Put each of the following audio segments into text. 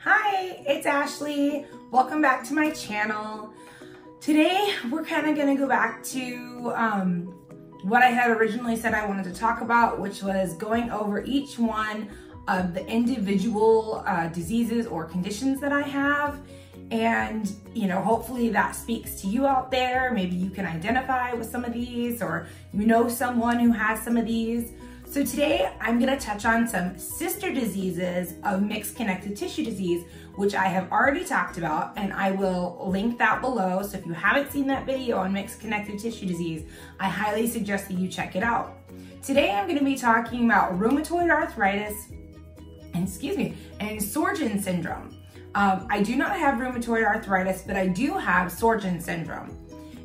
Hi, it's Ashley. Welcome back to my channel. Today, we're kind of going to go back to what I had originally said I wanted to talk about, which was going over each one of the individual diseases or conditions that I have. And, you know, hopefully that speaks to you out there. Maybe you can identify with some of these, or you know someone who has some of these. So today I'm going to touch on some sister diseases of mixed connective tissue disease, which I have already talked about, and I will link that below. So if you haven't seen that video on mixed connective tissue disease, I highly suggest that you check it out. Today I'm going to be talking about rheumatoid arthritis, and Sjorgen's syndrome. I do not have rheumatoid arthritis, but I do have Sjorgen's syndrome.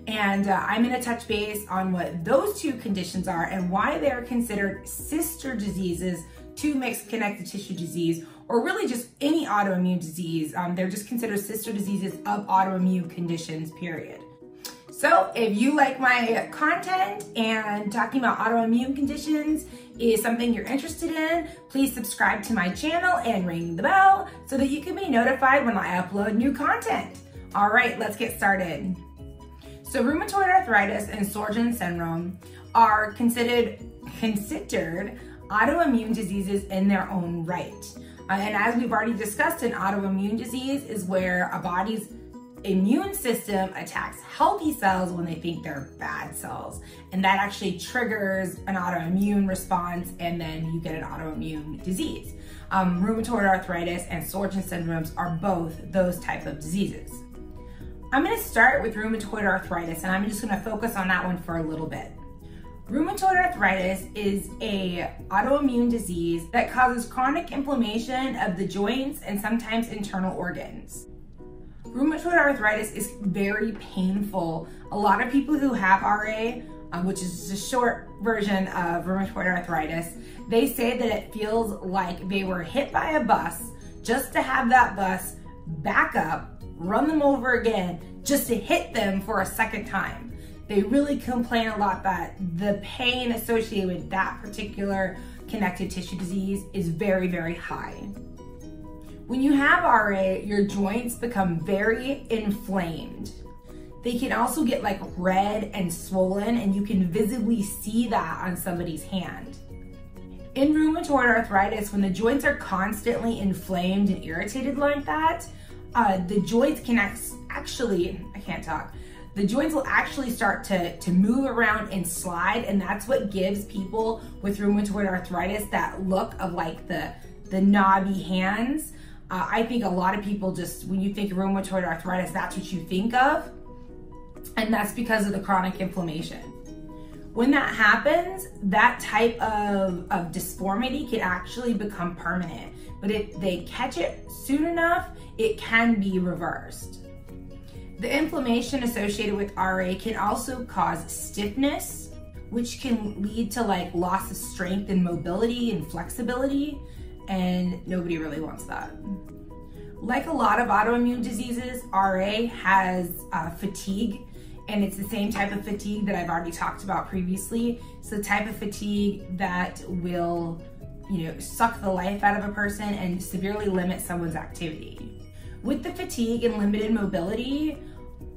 And I'm going to touch base on what those two conditions are and why they're considered sister diseases to mixed connective tissue disease, or really just any autoimmune disease. They're just considered sister diseases of autoimmune conditions, period. So if you like my content and talking about autoimmune conditions is something you're interested in, please subscribe to my channel and ring the bell so that you can be notified when I upload new content. All right, let's get started. So rheumatoid arthritis and Sjorgen's syndrome are considered autoimmune diseases in their own right. And as we've already discussed, an autoimmune disease is where a body's immune system attacks healthy cells when they think they're bad cells. And that actually triggers an autoimmune response, and then you get an autoimmune disease. Rheumatoid arthritis and Sjorgen's syndromes are both those type of diseases. I'm going to start with rheumatoid arthritis, and I'm just going to focus on that one for a little bit. Rheumatoid arthritis is a autoimmune disease that causes chronic inflammation of the joints and sometimes internal organs. Rheumatoid arthritis is very painful. A lot of people who have RA, which is a short version of rheumatoid arthritis, they say that it feels like they were hit by a bus just to have that bus back up, run them over again, just to hit them for a second time. They really complain a lot that the pain associated with that particular connective tissue disease is very, very high. When you have RA, your joints become very inflamed. They can also get like red and swollen, and you can visibly see that on somebody's hand. In rheumatoid arthritis, when the joints are constantly inflamed and irritated like that, the joints can the joints will actually start to move around and slide, and that's what gives people with rheumatoid arthritis that look of like the knobby hands. I think a lot of people just, when you think of rheumatoid arthritis, that's what you think of, and that's because of the chronic inflammation. When that happens, that type of disformity can actually become permanent, but if they catch it soon enough, it can be reversed. The inflammation associated with RA can also cause stiffness, which can lead to like loss of strength and mobility and flexibility, and nobody really wants that. Like a lot of autoimmune diseases, RA has fatigue, and it's the same type of fatigue that I've already talked about previously. It's the type of fatigue that will, suck the life out of a person and severely limit someone's activity. With the fatigue and limited mobility,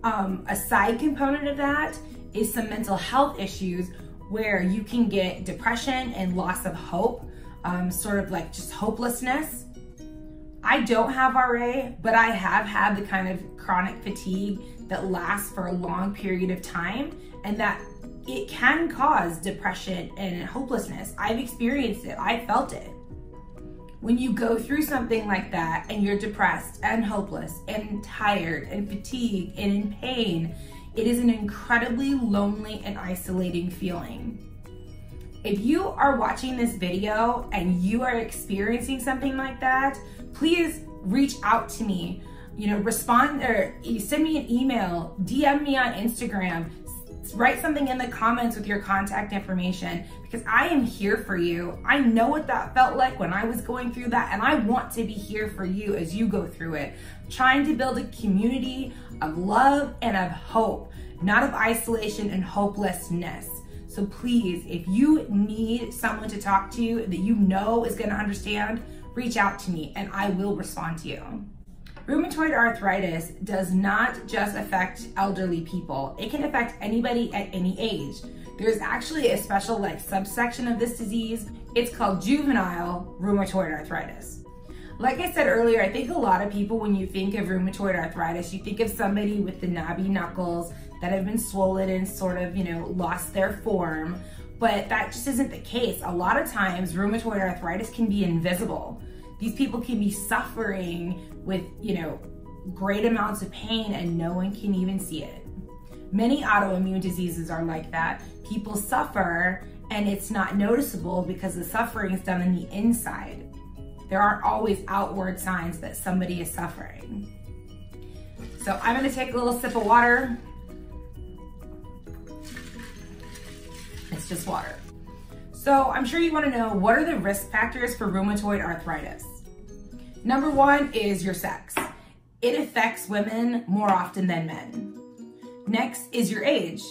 a side component of that is some mental health issues where you can get depression and loss of hope, sort of like just hopelessness. I don't have RA, but I have had the kind of chronic fatigue that lasts for a long period of time, and that it can cause depression and hopelessness. I've experienced it, I felt it. When you go through something like that and you're depressed and hopeless and tired and fatigued and in pain, it is an incredibly lonely and isolating feeling. If you are watching this video and you are experiencing something like that, please reach out to me. Respond, or send me an email, DM me on Instagram, write something in the comments with your contact information, because I am here for you. I know what that felt like when I was going through that, and I want to be here for you as you go through it. Trying to build a community of love and of hope, not of isolation and hopelessness. So please, if you need someone to talk to that you know is gonna understand, reach out to me and I will respond to you. Rheumatoid arthritis does not just affect elderly people. It can affect anybody at any age. There's actually a special subsection of this disease. It's called juvenile rheumatoid arthritis. Like I said earlier, I think a lot of people, when you think of rheumatoid arthritis, you think of somebody with the knobby knuckles that have been swollen and sort of, lost their form. But that just isn't the case. A lot of times, rheumatoid arthritis can be invisible. These people can be suffering with, great amounts of pain and no one can even see it. Many autoimmune diseases are like that. People suffer and it's not noticeable because the suffering is done on the inside. There aren't always outward signs that somebody is suffering. So I'm gonna take a little sip of water. It's just water. So I'm sure you wanna know, what are the risk factors for rheumatoid arthritis? Number one is your sex. It affects women more often than men. Next is your age.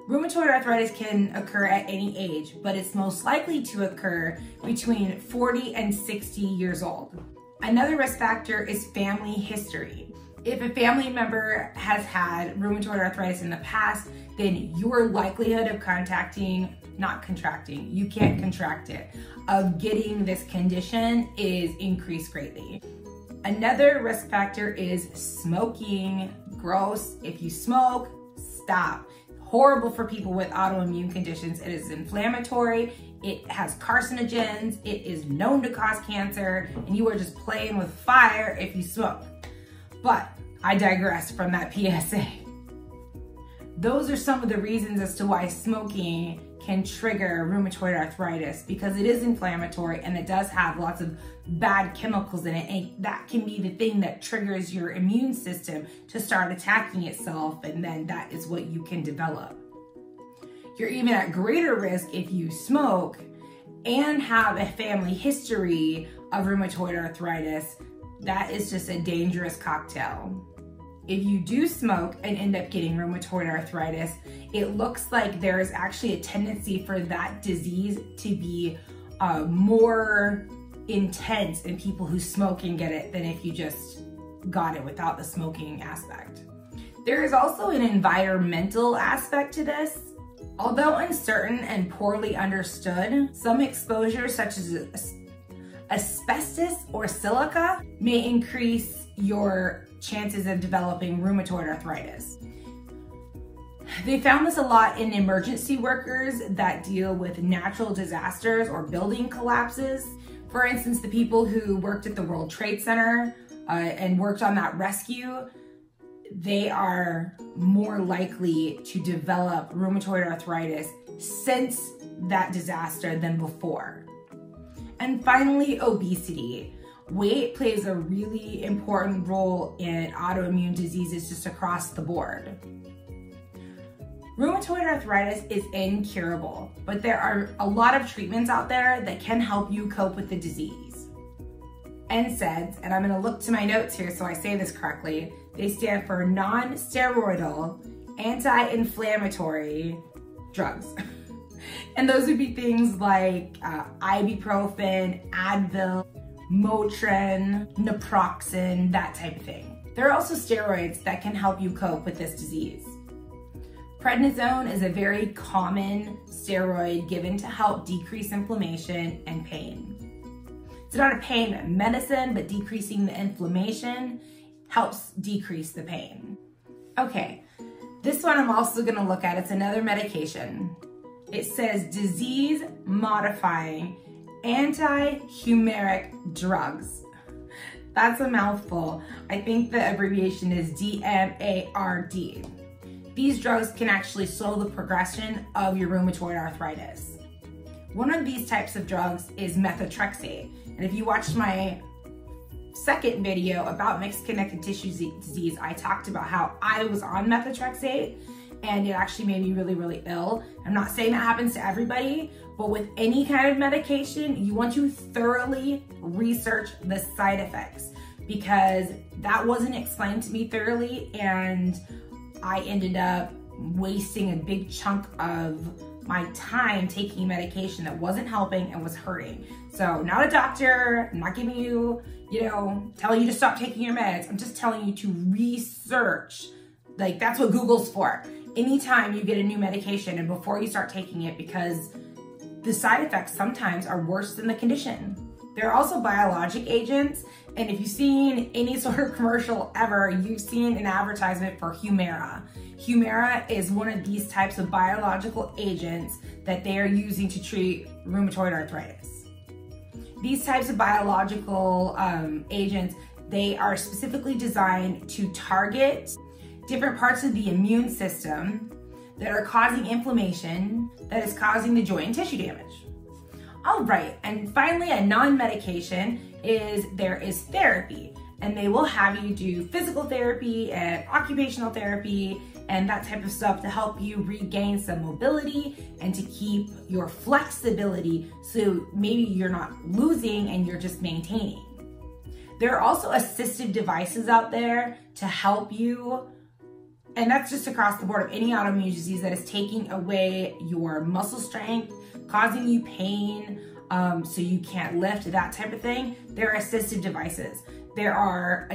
Rheumatoid arthritis can occur at any age, but it's most likely to occur between 40 and 60 years old. Another risk factor is family history. If a family member has had rheumatoid arthritis in the past, then your likelihood of you can't contract it, of getting this condition is increased greatly. Another risk factor is smoking. Gross. If you smoke, stop. Horrible for people with autoimmune conditions. It is inflammatory, it has carcinogens, it is known to cause cancer, and you are just playing with fire if you smoke. But I digress from that PSA. Those are some of the reasons as to why smoking can trigger rheumatoid arthritis, because it is inflammatory and it does have lots of bad chemicals in it, and that can be the thing that triggers your immune system to start attacking itself, and then that is what you can develop. You're even at greater risk if you smoke and have a family history of rheumatoid arthritis. That is just a dangerous cocktail. If you do smoke and end up getting rheumatoid arthritis, it looks like there is actually a tendency for that disease to be more intense in people who smoke and get it than if you just got it without the smoking aspect. There is also an environmental aspect to this. Although uncertain and poorly understood, some exposures such as asbestos or silica may increase your chances of developing rheumatoid arthritis. They found this a lot in emergency workers that deal with natural disasters or building collapses. For instance, the people who worked at the World Trade Center and worked on that rescue, they are more likely to develop rheumatoid arthritis since that disaster than before. And finally, obesity. Weight plays a really important role in autoimmune diseases just across the board. Rheumatoid arthritis is incurable, but there are a lot of treatments out there that can help you cope with the disease. NSAIDs, and I'm gonna look to my notes here so I say this correctly, they stand for non-steroidal anti-inflammatory drugs. And those would be things like ibuprofen, Advil, Motrin, naproxen, that type of thing. There are also steroids that can help you cope with this disease. Prednisone is a very common steroid given to help decrease inflammation and pain. It's not a pain medicine, but decreasing the inflammation helps decrease the pain. Okay, this one I'm also gonna look at. It's another medication. It says disease-modifying anti-humeric drugs. That's a mouthful. I think the abbreviation is DMARD. These drugs can actually slow the progression of your rheumatoid arthritis. One of these types of drugs is methotrexate. And if you watched my second video about mixed connective tissue disease, I talked about how I was on methotrexate and it actually made me really, really ill. I'm not saying that happens to everybody, but with any kind of medication, you want to thoroughly research the side effects, because that wasn't explained to me thoroughly and I ended up wasting a big chunk of my time taking medication that wasn't helping and was hurting. So not a doctor, I'm not giving you, telling you to stop taking your meds. I'm just telling you to research. Like, that's what Google's for. Anytime you get a new medication and before you start taking it, because the side effects sometimes are worse than the condition. There are also biologic agents, and if you've seen any sort of commercial ever, you've seen an advertisement for Humira. Humira is one of these types of biological agents that they are using to treat rheumatoid arthritis. These types of biological agents, they are specifically designed to target different parts of the immune system that are causing inflammation that is causing the joint and tissue damage. All right, and finally, a non-medication is there is therapy, and they will have you do physical therapy and occupational therapy and that type of stuff to help you regain some mobility and to keep your flexibility so maybe you're not losing and you're just maintaining. There are also assistive devices out there to help you, and that's just across the board of any autoimmune disease that is taking away your muscle strength, causing you pain, so you can't lift, that type of thing. There are assistive devices. There are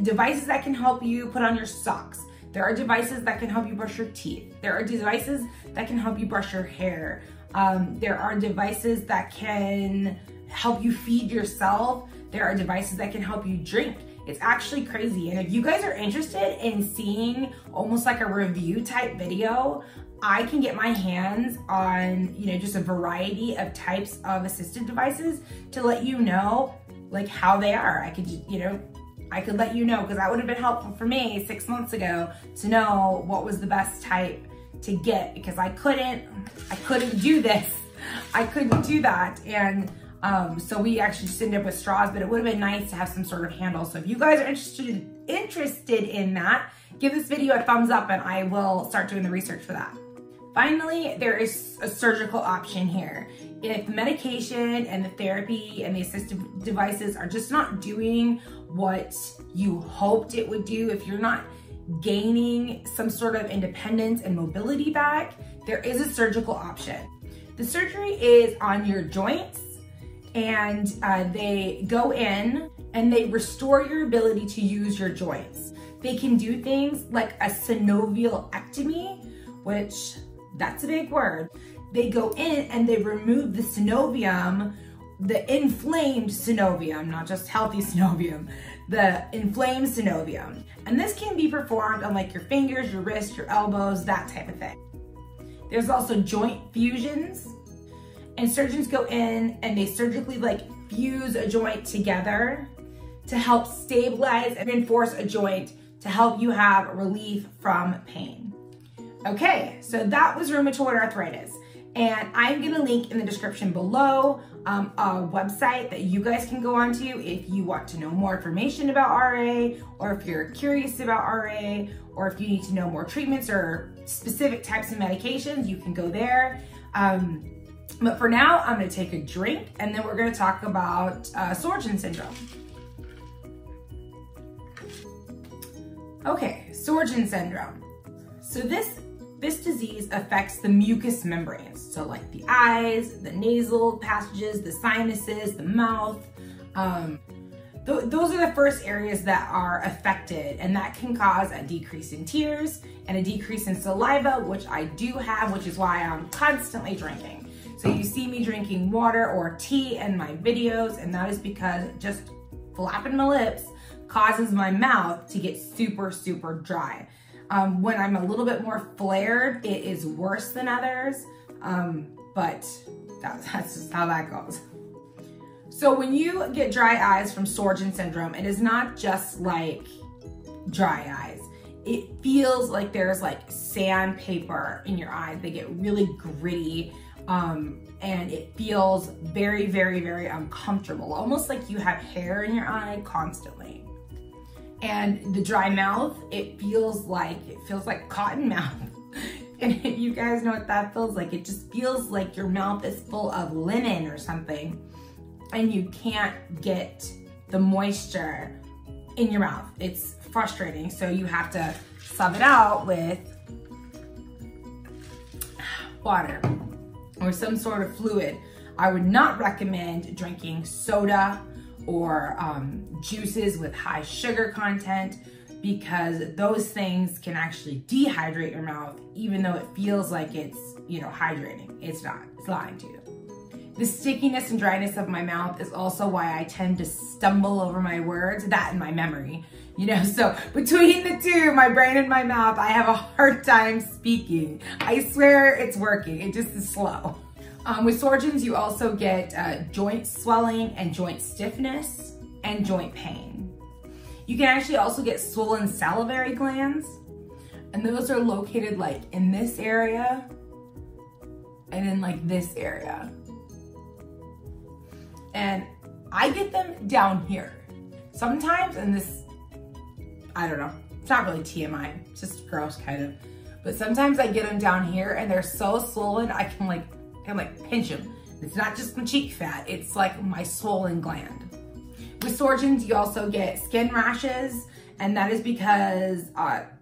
devices that can help you put on your socks. There are devices that can help you brush your teeth. There are devices that can help you brush your hair. There are devices that can help you feed yourself. There are devices that can help you drink. It's actually crazy. And if you guys are interested in seeing almost like a review type video, I can get my hands on, just a variety of types of assistive devices to let you know like how they are. I could let you know, because that would have been helpful for me 6 months ago to know what was the best type to get, because I couldn't do this. I couldn't do that. And so we actually just ended up with straws, but it would have been nice to have some sort of handle. So if you guys are interested in that, give this video a thumbs up and I will start doing the research for that. Finally, there is a surgical option here. If the medication and the therapy and the assistive devices are just not doing what you hoped it would do, if you're not gaining some sort of independence and mobility back, there is a surgical option. The surgery is on your joints, and they go in and they restore your ability to use your joints. They can do things like a synovialectomy, which that's a big word. They go in and they remove the synovium, the inflamed synovium, not just healthy synovium, the inflamed synovium. And this can be performed on like your fingers, your wrists, your elbows, that type of thing. There's also joint fusions, and surgeons go in and they surgically like fuse a joint together to help stabilize and reinforce a joint to help you have relief from pain. Okay, so that was rheumatoid arthritis. And I'm gonna link in the description below a website that you guys can go onto if you want to know more information about RA, or if you're curious about RA, or if you need to know more treatments or specific types of medications, you can go there. But for now, I'm gonna take a drink and then we're gonna talk about Sjorgrens syndrome. Okay, Sjorgrens syndrome. So this disease affects the mucous membranes. So like the eyes, the nasal passages, the sinuses, the mouth. Those are the first areas that are affected, and that can cause a decrease in tears and a decrease in saliva, which I do have, which is why I'm constantly drinking. So you see me drinking water or tea in my videos, and that is because just flapping my lips causes my mouth to get super, super dry. When I'm a little bit more flared, it is worse than others, but that's just how that goes. So when you get dry eyes from Sjorgrens syndrome, it is not just like dry eyes. It feels like there's like sandpaper in your eyes. They get really gritty, and it feels very, very, very uncomfortable, almost like you have hair in your eye constantly. And the dry mouth, it feels like cotton mouth. And if you guys know what that feels like, it just feels like your mouth is full of linen or something, and you can't get the moisture in your mouth. It's frustrating, so you have to sub it out with water or some sort of fluid. I would not recommend drinking soda or juices with high sugar content, because those things can actually dehydrate your mouth, even though it feels like it's, hydrating. It's not, it's lying to you. The stickiness and dryness of my mouth is also why I tend to stumble over my words, that and my memory. So between the two, my brain and my mouth, I have a hard time speaking. I swear it's working, it just is slow. With Sjorgrens, you also get joint swelling and joint stiffness and joint pain. You can actually also get swollen salivary glands, and those are located like in this area and in like this area. And I get them down here sometimes, and this, I don't know, it's not really TMI, it's just gross kind of. But sometimes I get them down here and they're so swollen, I can pinch them. It's not just my cheek fat, it's like my swollen gland. With Sjorgrens, you also get skin rashes, and that is because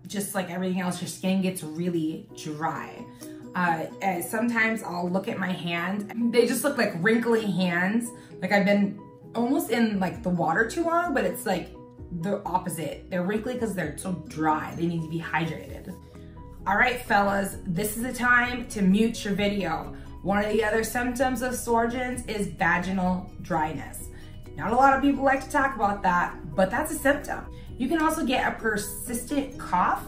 just like everything else, your skin gets really dry. And sometimes I'll look at my hands, they just look like wrinkly hands. Like I've been almost in like the water too long, but it's like the opposite. They're wrinkly because they're so dry. They need to be hydrated. All right, fellas, this is the time to mute your video. One of the other symptoms of Sjorgrens is vaginal dryness. Not a lot of people like to talk about that, but that's a symptom. You can also get a persistent cough,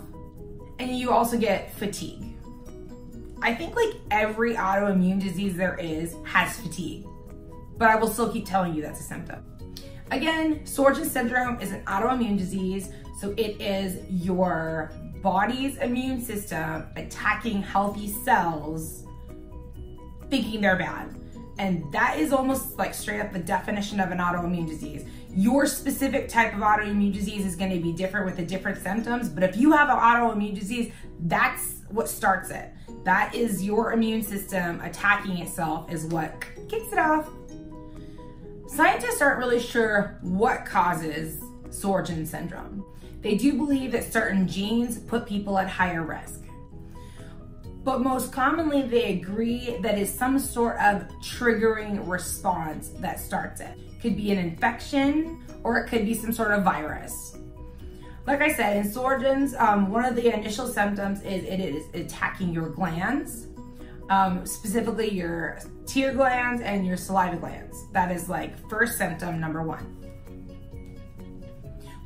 and you also get fatigue. I think like every autoimmune disease there is has fatigue, but I will still keep telling you that's a symptom. Again, Sjorgrens syndrome is an autoimmune disease, so it is your body's immune system attacking healthy cells, thinking they're bad. And that is almost like straight up the definition of an autoimmune disease. Your specific type of autoimmune disease is going to be different with the different symptoms, but if you have an autoimmune disease, that's what starts it. That is your immune system attacking itself is what kicks it off. Scientists aren't really sure what causes Sjorgrens syndrome. They do believe that certain genes put people at higher risk. But most commonly, they agree that it's some sort of triggering response that starts it. Could be an infection, or it could be some sort of virus. Like I said, in Sjorgrens, one of the initial symptoms is it is attacking your glands, specifically your tear glands and your saliva glands. That is like first symptom number one.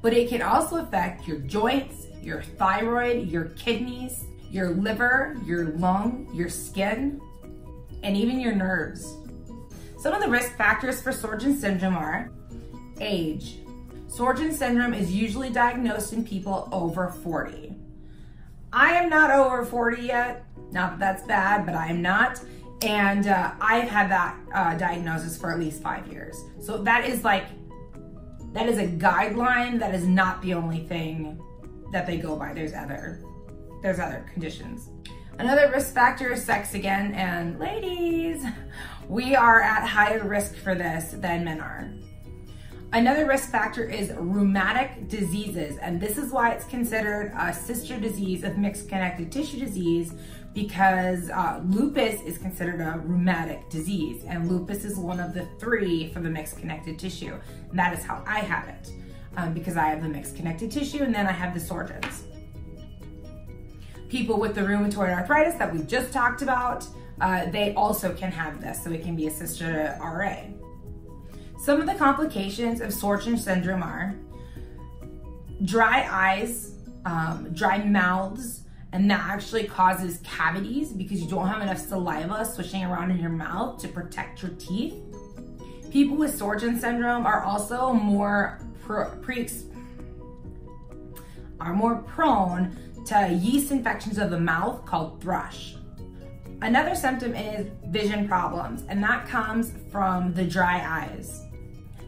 But it can also affect your joints, your thyroid, your kidneys, your liver, your lung, your skin, and even your nerves. Some of the risk factors for Sjorgrens syndrome are age. Sjorgrens syndrome is usually diagnosed in people over 40. I am not over 40 yet. Not that that's bad, but I am not. And I've had that diagnosis for at least 5 years. So that is a guideline. That is not the only thing that they go by. There's other conditions. Another risk factor is sex again, and ladies, we are at higher risk for this than men are. Another risk factor is rheumatic diseases, and this is why it's considered a sister disease of mixed connective tissue disease, because lupus is considered a rheumatic disease, and lupus is one of the 3 for the mixed connective tissue. And that is how I have it, because I have the mixed connective tissue, and then I have the Sjorgrens. People with the rheumatoid arthritis that we just talked about, they also can have this, so it can be a sister to RA. Some of the complications of Sjorgrens syndrome are dry eyes, dry mouths, and that actually causes cavities because you don't have enough saliva swishing around in your mouth to protect your teeth. People with Sjorgrens syndrome are also more prone to yeast infections of the mouth called thrush. Another symptom is vision problems, and that comes from the dry eyes.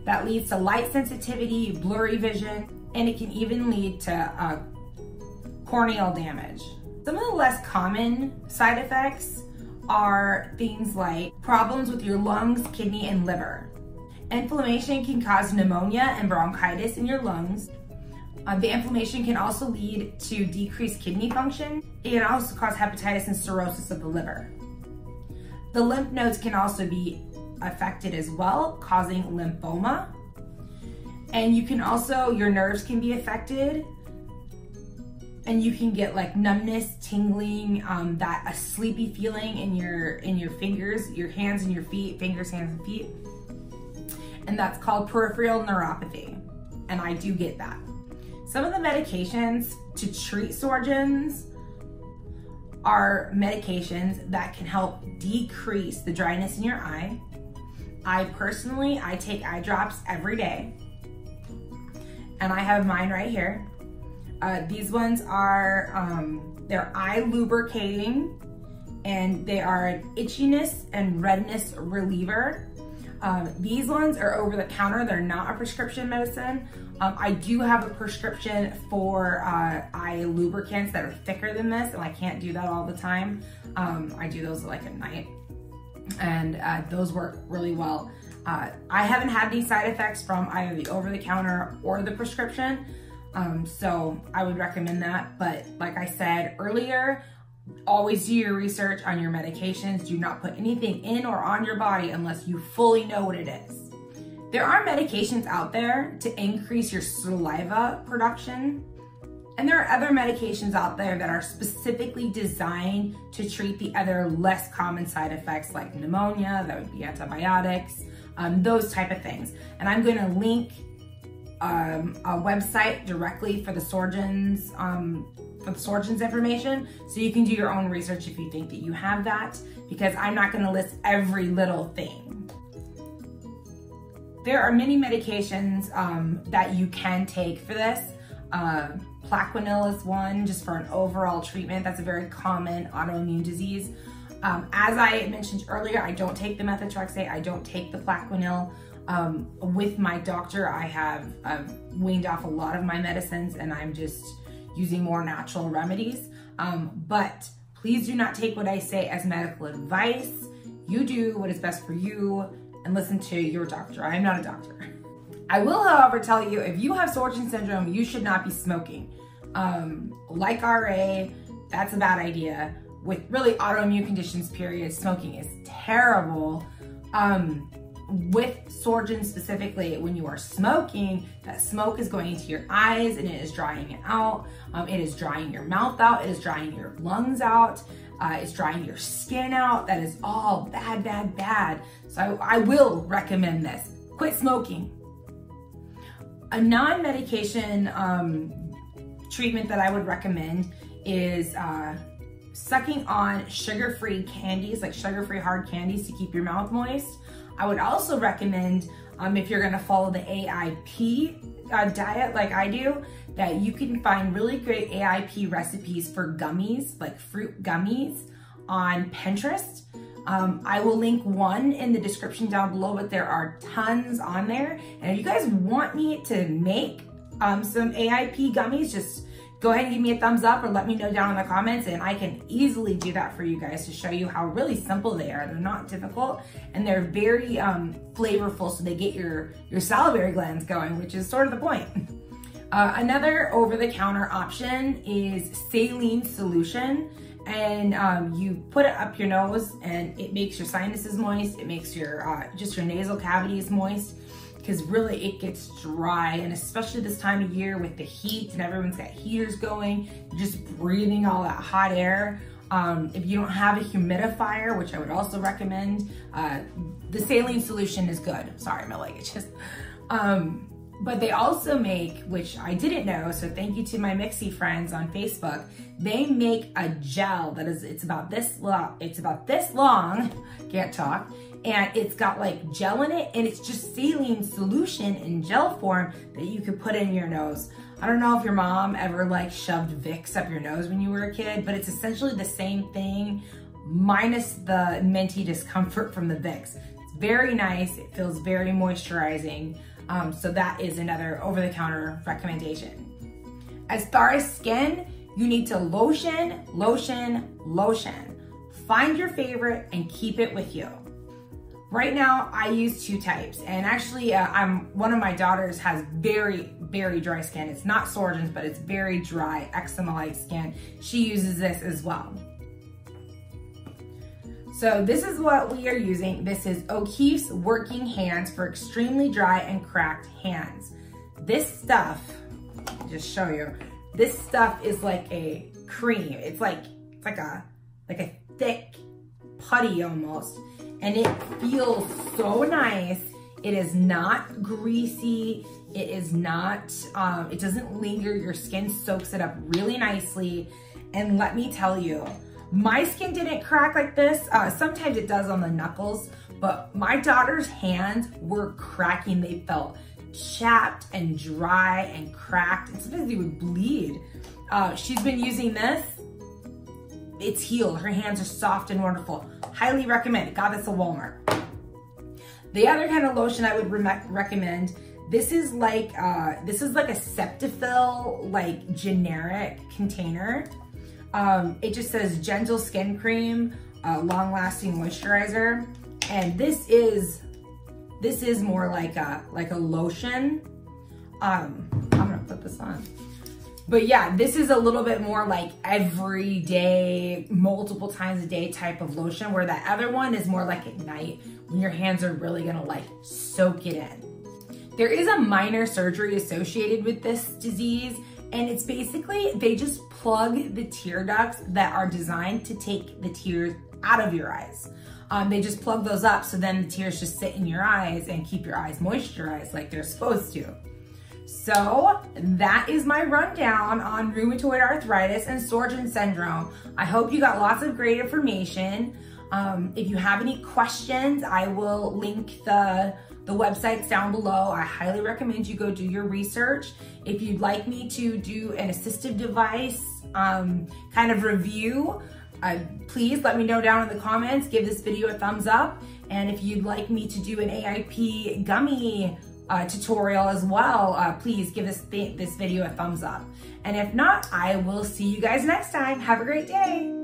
That leads to light sensitivity, blurry vision, and it can even lead to corneal damage. Some of the less common side effects are things like problems with your lungs, kidney, and liver. Inflammation can cause pneumonia and bronchitis in your lungs. The inflammation can also lead to decreased kidney function. It can also cause hepatitis and cirrhosis of the liver. The lymph nodes can also be affected as well, causing lymphoma. And you can also, your nerves can be affected, and you can get like numbness, tingling, a sleepy feeling in your fingers, your hands and your feet, fingers, hands and feet. And that's called peripheral neuropathy. And I do get that. Some of the medications to treat Sjorgrens are medications that can help decrease the dryness in your eye. I take eye drops every day. And I have mine right here. These ones are, they're eye lubricating, and they are an itchiness and redness reliever. These ones are over the counter. They're not a prescription medicine. I do have a prescription for eye lubricants that are thicker than this, and I can't do that all the time. I do those like at night, and those work really well. I haven't had any side effects from either the over-the-counter or the prescription, so I would recommend that. But like I said earlier, always do your research on your medications. Do not put anything in or on your body unless you fully know what it is. There are medications out there to increase your saliva production, and there are other medications out there that are specifically designed to treat the other less common side effects like pneumonia, that would be antibiotics, those type of things. And I'm gonna link a website directly for the Sjorgrens, information, so you can do your own research if you think that you have that, because I'm not gonna list every little thing. There are many medications that you can take for this. Plaquenil is one, just for an overall treatment. That's a very common autoimmune disease. As I mentioned earlier, I don't take the methotrexate, I don't take the Plaquenil. With my doctor, I have weaned off a lot of my medicines, and I'm just using more natural remedies. But please do not take what I say as medical advice. You do what is best for you and listen to your doctor. I am not a doctor. I will, however, tell you, if you have Sjorgen's syndrome, you should not be smoking. Like RA, that's a bad idea. With really autoimmune conditions, period, smoking is terrible. With Sjorgens specifically, when you are smoking, that smoke is going into your eyes and it is drying it out. It is drying your mouth out. It is drying your lungs out. It's drying your skin out. That is all bad, bad, bad. So I will recommend this. Quit smoking. A non-medication treatment that I would recommend is sucking on sugar-free candies, like sugar-free hard candies to keep your mouth moist. I would also recommend, if you're gonna follow the AIP diet like I do, that you can find really great AIP recipes for gummies, like fruit gummies, on Pinterest. I will link one in the description down below, but there are tons on there. And if you guys want me to make some AIP gummies, just go ahead and give me a thumbs up or let me know down in the comments, and I can easily do that for you guys to show you how really simple they are. They're not difficult, and they're very flavorful, so they get your salivary glands going, which is sort of the point. Another over-the-counter option is saline solution, and you put it up your nose, and it makes your sinuses moist. It makes your just your nasal cavities moist, because really it gets dry, and especially this time of year with the heat and everyone's got heaters going, just breathing all that hot air. If you don't have a humidifier, which I would also recommend, the saline solution is good. Sorry, my leg itches. But they also make, which I didn't know, so thank you to my Mixie friends on Facebook, they make a gel that is, it's about this long, can't talk, and it's got like gel in it, and it's just saline solution in gel form that you could put in your nose. I don't know if your mom ever like shoved Vicks up your nose when you were a kid, but it's essentially the same thing, minus the minty discomfort from the Vicks. It's very nice, it feels very moisturizing. So that is another over-the-counter recommendation. As far as skin, you need to lotion, lotion, lotion. Find your favorite and keep it with you. Right now, I use two types, and actually, one of my daughters has very, very dry skin. It's not Sjorgens, but it's very dry, eczema-like skin. She uses this as well. So this is what we are using. This is O'Keeffe's Working Hands for extremely dry and cracked hands. This stuff, I'll just show you. This stuff is like a cream. It's like a thick putty almost, and it feels so nice. It is not greasy. It is not, it doesn't linger. Your skin soaks it up really nicely. And let me tell you, my skin didn't crack like this. Sometimes it does on the knuckles, but my daughter's hands were cracking. They felt chapped and dry and cracked, and sometimes they would bleed. She's been using this. It's healed. Her hands are soft and wonderful. Highly recommend it. Got this at Walmart. The other kind of lotion I would recommend, this is like a Cetaphil, like generic container. It just says gentle skin cream, long-lasting moisturizer, and this is more like a lotion. I'm gonna put this on. But yeah, this is a little bit more like everyday, multiple times a day type of lotion, where that other one is more like at night when your hands are really gonna like soak it in. There is a minor surgery associated with this disease, and it's basically, they just plug the tear ducts that are designed to take the tears out of your eyes. They just plug those up so then the tears just sit in your eyes and keep your eyes moisturized like they're supposed to. So that is my rundown on rheumatoid arthritis and Sjorgen's syndrome. I hope you got lots of great information. If you have any questions, I will link the websites down below. I highly recommend you go do your research. If you'd like me to do an assistive device kind of review, please let me know down in the comments. Give this video a thumbs up. And if you'd like me to do an AIP gummy tutorial as well, please give this video a thumbs up. And if not, I will see you guys next time. Have a great day.